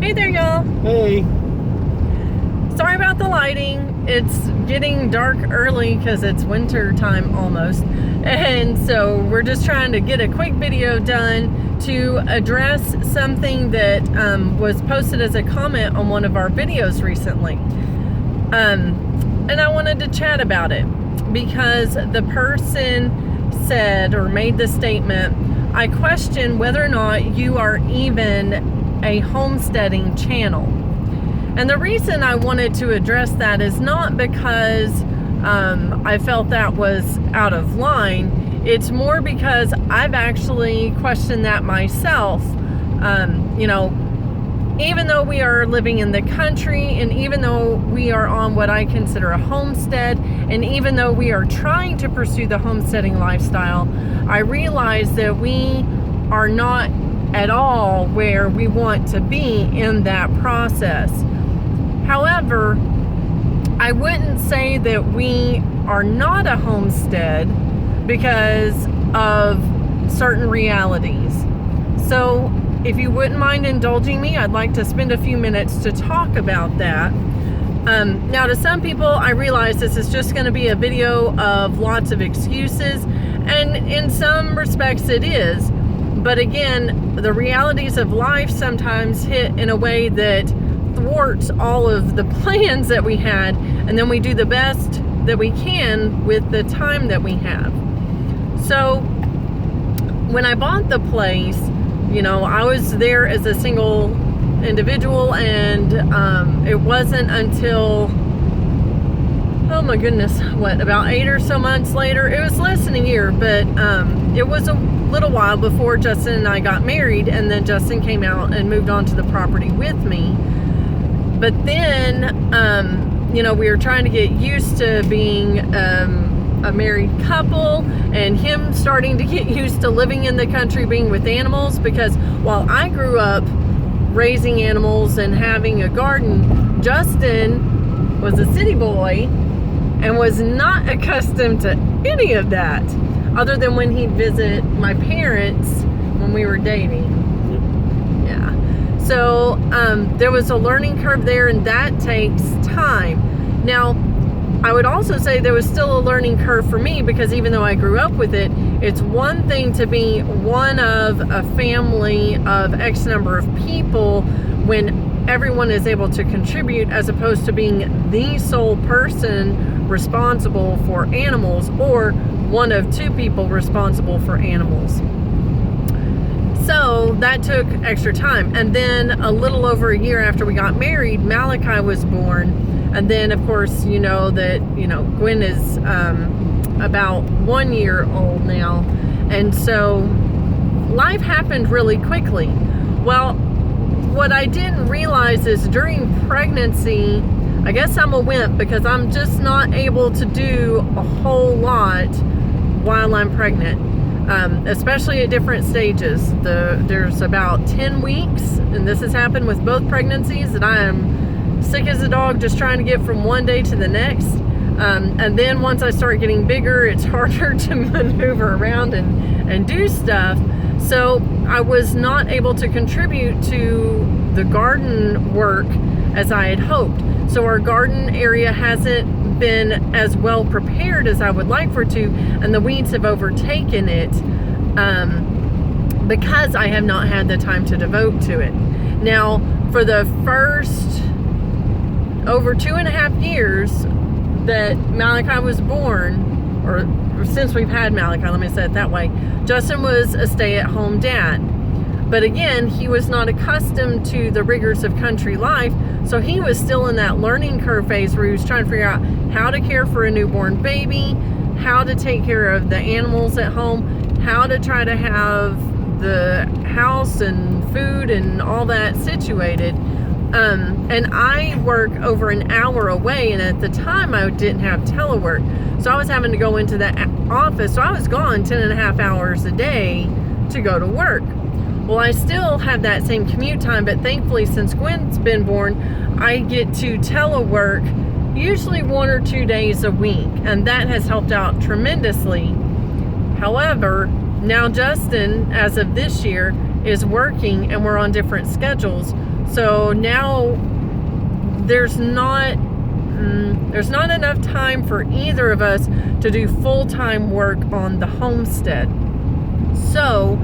Hey there, y'all. Hey. Sorry about the lighting. It's getting dark early because it's winter time almost. And so we're just trying to get a quick video done to address something that was posted as a comment on one of our videos recently. And I wanted to chat about it because the person said or made the statement, I question whether or not you are even a homesteading channel. And the reason I wanted to address that is not because I felt that was out of line. It's more because I've actually questioned that myself. Even though we are living in the country, and even though we are on what I consider a homestead, and even though we are trying to pursue the homesteading lifestyle, I realize that we are not at all where we want to be in that process. However, I wouldn't say that we are not a homestead because of certain realities. So if you wouldn't mind indulging me, I'd like to spend a few minutes to talk about that. Now, to some people, I realize this is just going to be a video of lots of excuses, and in some respects it is. But again, the realities of life sometimes hit in a way that thwarts all of the plans that we had, and then we do the best that we can with the time that we have. So when I bought the place, I was there as a single individual, and it wasn't until, oh my goodness, about 8 or so months later, it was less than a year, but it was a little while before Justin and I got married, and then Justin came out and moved on to the property with me. But then, we were trying to get used to being a married couple, and him starting to get used to living in the country, being with animals, because while I grew up raising animals and having a garden, Justin was a city boy and was not accustomed to any of that, other than when he'd visit my parents when we were dating. Yeah. So there was a learning curve there, and that takes time. Now, I would also say there was still a learning curve for me, because even though I grew up with it, it's one thing to be one of a family of X number of people when everyone is able to contribute, as opposed to being the sole person responsible for animals, or one of two people responsible for animals. So that took extra time. And then a little over a year after we got married, Malachi was born. And then, of course, Gwen is about 1 year old now. And so life happened really quickly. Well, what I didn't realize is during pregnancy, I guess I'm a wimp because I'm just not able to do a whole lot while I'm pregnant, especially at different stages. There's about 10 weeks, and this has happened with both pregnancies, that I am sick as a dog just trying to get from one day to the next. And then once I start getting bigger, it's harder to maneuver around and do stuff. So I was not able to contribute to the garden work as I had hoped. So our garden area hasn't been as well prepared as I would like for it to, and the weeds have overtaken it because I have not had the time to devote to it. Now, for the first over 2.5 years that Malachi was born, or since we've had Malachi, let me say it that way, Justin was a stay-at-home dad. But again, he was not accustomed to the rigors of country life, so he was still in that learning curve phase where he was trying to figure out how to care for a newborn baby, how to take care of the animals at home, how to try to have the house and food and all that situated. And I work over an hour away, and at the time I didn't have telework, so I was having to go into the office, so I was gone 10.5 hours a day to go to work. Well, I still have that same commute time, but thankfully, since Gwen's been born, I get to telework usually 1 or 2 days a week, and that has helped out tremendously. However, now Justin, as of this year, is working, and we're on different schedules. So now there's not enough time for either of us to do full-time work on the homestead. So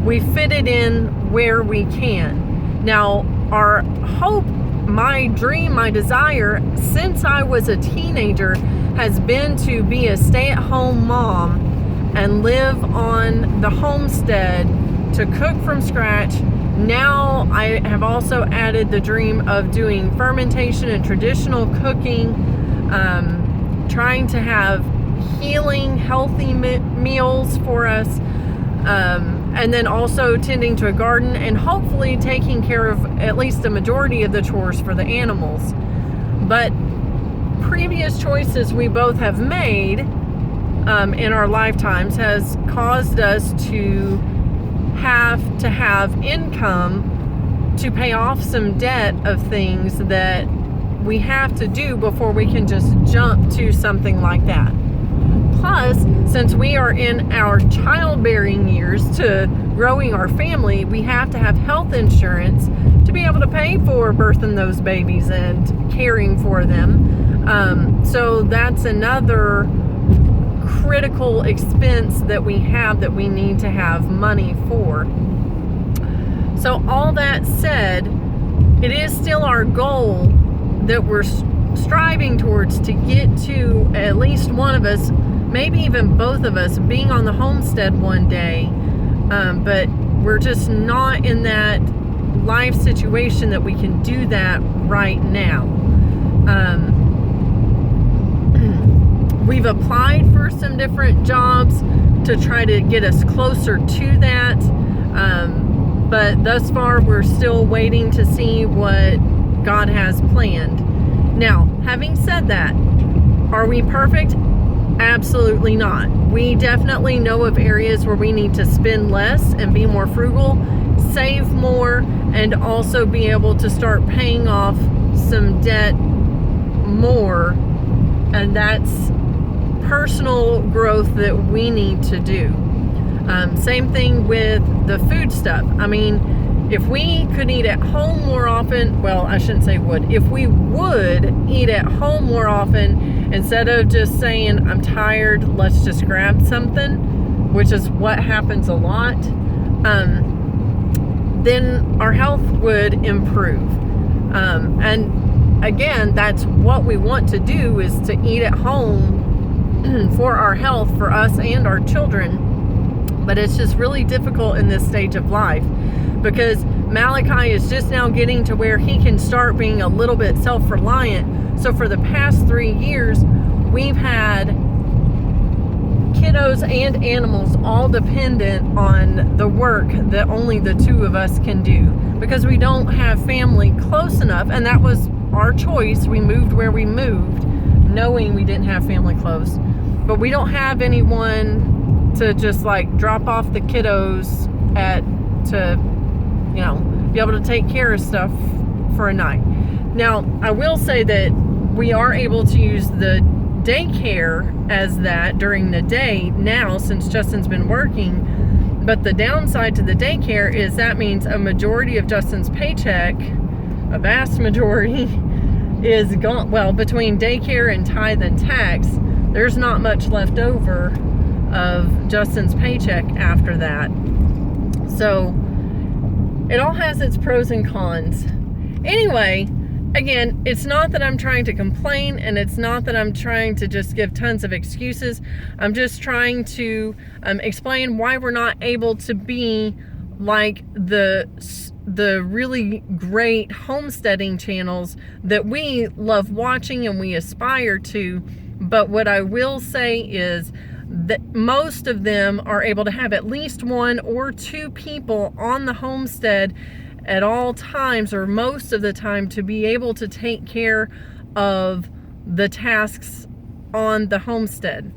we fit it in where we can. Now, our hope, my dream, my desire since I was a teenager has been to be a stay-at-home mom and live on the homestead, to cook from scratch. Now I have also added the dream of doing fermentation and traditional cooking, trying to have healing, healthy meals for us, and then also tending to a garden and hopefully taking care of at least a majority of the chores for the animals. But previous choices we both have made in our lifetimes has caused us to have income to pay off some debt of things that we have to do before we can just jump to something like that. Plus, since we are in our childbearing years to growing our family, we have to have health insurance to be able to pay for birthing those babies and caring for them. So that's another critical expense that we have that we need to have money for. So all that said, it is still our goal that we're striving towards to get to at least one of us, maybe even both of us, being on the homestead one day. But we're just not in that life situation that we can do that right now. We've applied for some different jobs to try to get us closer to that. But thus far, we're still waiting to see what God has planned. Now, having said that, are we perfect? Absolutely not. We definitely know of areas where we need to spend less and be more frugal, save more, and also be able to start paying off some debt more. And that's personal growth that we need to do. Same thing with the food stuff. I mean, if we could eat at home more often, well, I shouldn't say would, if we would eat at home more often, instead of just saying, I'm tired, let's just grab something, which is what happens a lot, then our health would improve. And again, that's what we want to do, is to eat at home for our health, for us and our children. But it's just really difficult in this stage of life, because Malachi is just now getting to where he can start being a little bit self-reliant. So for the past 3 years, we've had kiddos and animals all dependent on the work that only the two of us can do, because we don't have family close enough. And that was our choice. We moved where we moved, knowing we didn't have family close. But we don't have anyone to just like drop off the kiddos to be able to take care of stuff for a night. Now, I will say that we are able to use the daycare as that during the day now, since Justin's been working. But the downside to the daycare is that means a majority of Justin's paycheck, a vast majority, is gone. Well, between daycare and tithe and tax, there's not much left over of Justin's paycheck after that. So it all has its pros and cons. Anyway, again, it's not that I'm trying to complain, and it's not that I'm trying to just give tons of excuses. I'm just trying to explain why we're not able to be like the really great homesteading channels that we love watching and we aspire to. But what I will say is that most of them are able to have at least 1 or 2 people on the homestead at all times, or most of the time, to be able to take care of the tasks on the homestead.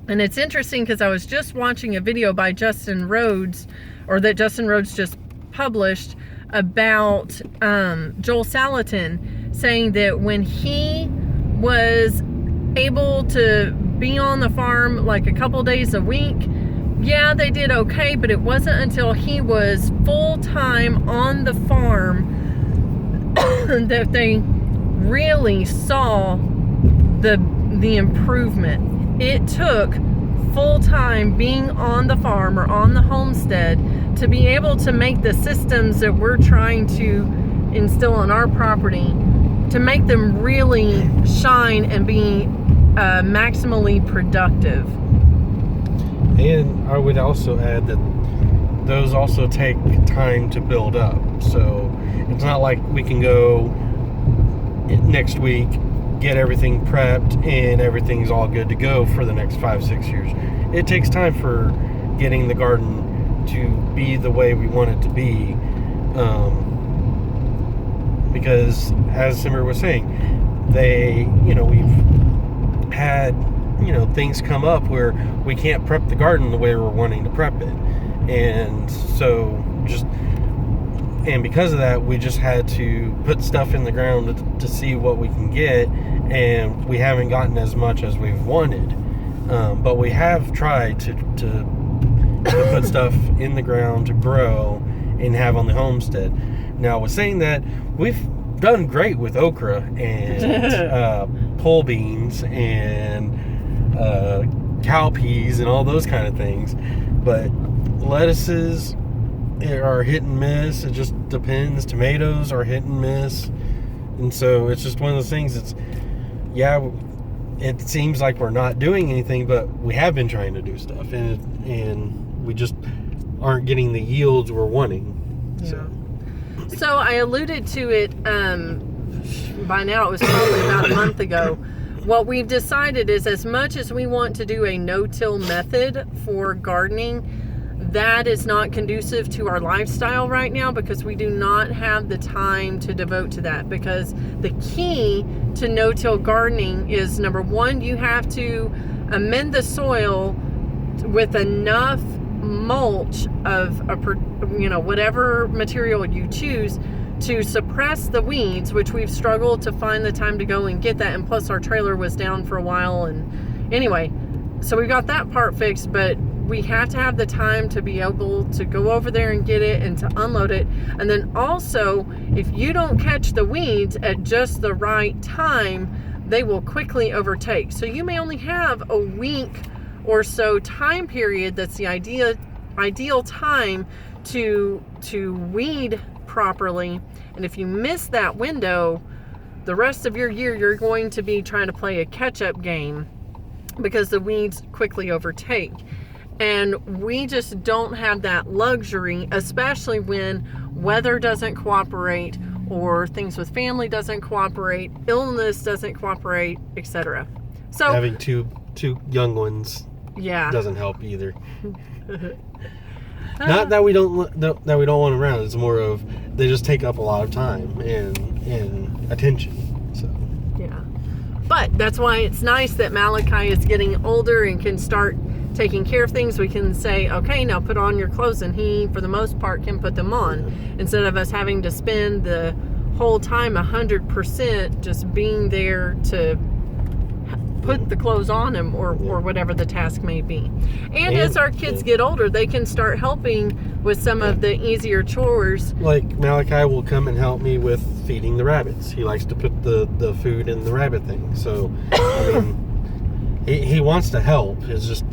And it's interesting because I was just watching a video by Justin Rhodes, or that Justin Rhodes just published, about Joel Salatin, saying that when he was able to be on the farm like a couple days a week, yeah, they did okay, but it wasn't until he was full-time on the farm that they really saw the improvement. It took full time being on the farm or on the homestead to be able to make the systems that we're trying to instill on our property, to make them really shine and be maximally productive. And I would also add that those also take time to build up. So it's not like we can go next week, get everything prepped, and everything's all good to go for the next 5-6 years. It takes time for getting the garden to be the way we want it to be. Because as Simmer was saying, we've had, things come up where we can't prep the garden the way we're wanting to prep it. And so because of that, we just had to put stuff in the ground to see what we can get, and we haven't gotten as much as we've wanted. But we have tried to put stuff in the ground to grow and have on the homestead. Now, with saying that, we've done great with okra and pole beans and cowpeas and all those kind of things. But lettuces are hit and miss. It just depends. Tomatoes are hit and miss. And so it's just one of those things it seems like we're not doing anything, but we have been trying to do stuff, and we just aren't getting the yields we're wanting. Yeah. So I alluded to it, by now it was probably about a month ago. What we've decided is, as much as we want to do a no-till method for gardening, that is not conducive to our lifestyle right now, because we do not have the time to devote to that. Because the key to no-till gardening is, number one, you have to amend the soil with enough mulch of whatever material you choose to suppress the weeds, which we've struggled to find the time to go and get that. And plus, our trailer was down for a while, and anyway, so we got that part fixed. But we have to have the time to be able to go over there and get it and to unload it. And then also, if you don't catch the weeds at just the right time, they will quickly overtake. So you may only have a week or so time period that's the ideal time to weed properly. And if you miss that window, the rest of your year you're going to be trying to play a catch-up game, because the weeds quickly overtake. And we just don't have that luxury, especially when weather doesn't cooperate, or things with family doesn't cooperate, illness doesn't cooperate, etc. So having two young ones doesn't help either. Not that we don't want them around. It's more of they just take up a lot of time and attention. So yeah, but that's why it's nice that Malachi is getting older and can start taking care of things. We can say, okay, now put on your clothes, and he, for the most part, can put them on, instead of us having to spend the whole time 100% just being there to put the clothes on him, or whatever the task may be. And as our kids get older, they can start helping with some of the easier chores. Like Malachi will come and help me with feeding the rabbits. He likes to put the food in the rabbit thing. So I mean, he wants to help. It's just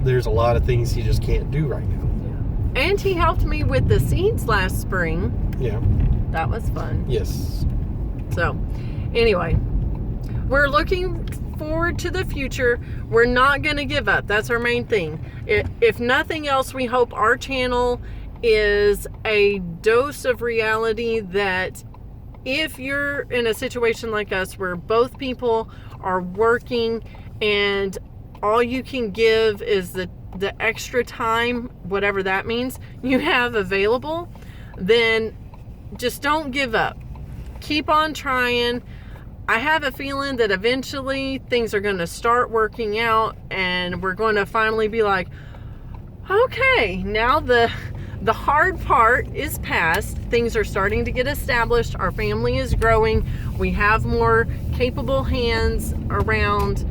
there's a lot of things he just can't do right now. And he helped me with the seeds last spring. Yeah. That was fun. Yes. So, anyway, we're looking forward to the future. We're not going to give up. That's our main thing. If nothing else, we hope our channel is a dose of reality that if you're in a situation like us where both people are working and all you can give is the extra time, whatever that means, you have available, then just don't give up. Keep on trying. I have a feeling that eventually things are going to start working out, and we're going to finally be like, okay, now the hard part is past. Things are starting to get established. Our family is growing. We have more capable hands around.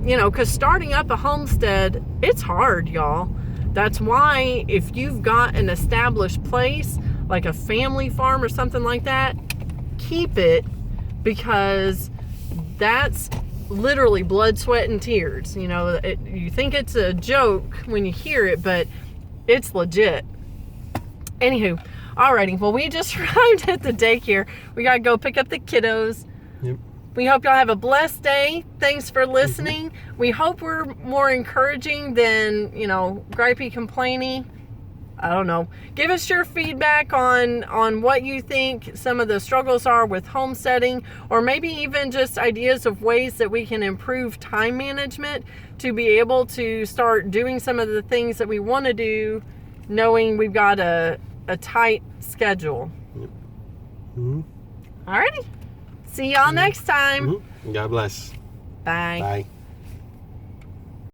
Because starting up a homestead, it's hard, y'all. That's why if you've got an established place, like a family farm or something like that, keep it, because that's literally blood, sweat, and tears. You know, you think it's a joke when you hear it, but it's legit. Anywho, alrighty. Well, we just arrived at the daycare. We gotta go pick up the kiddos. Yep. We hope y'all have a blessed day. Thanks for listening. We hope we're more encouraging than, gripey, complainy. I don't know. Give us your feedback on what you think some of the struggles are with homesteading, or maybe even just ideas of ways that we can improve time management to be able to start doing some of the things that we want to do, knowing we've got a tight schedule. Yep. Mm-hmm. Alrighty. See y'all next time. Mm-hmm. God bless. Bye. Bye.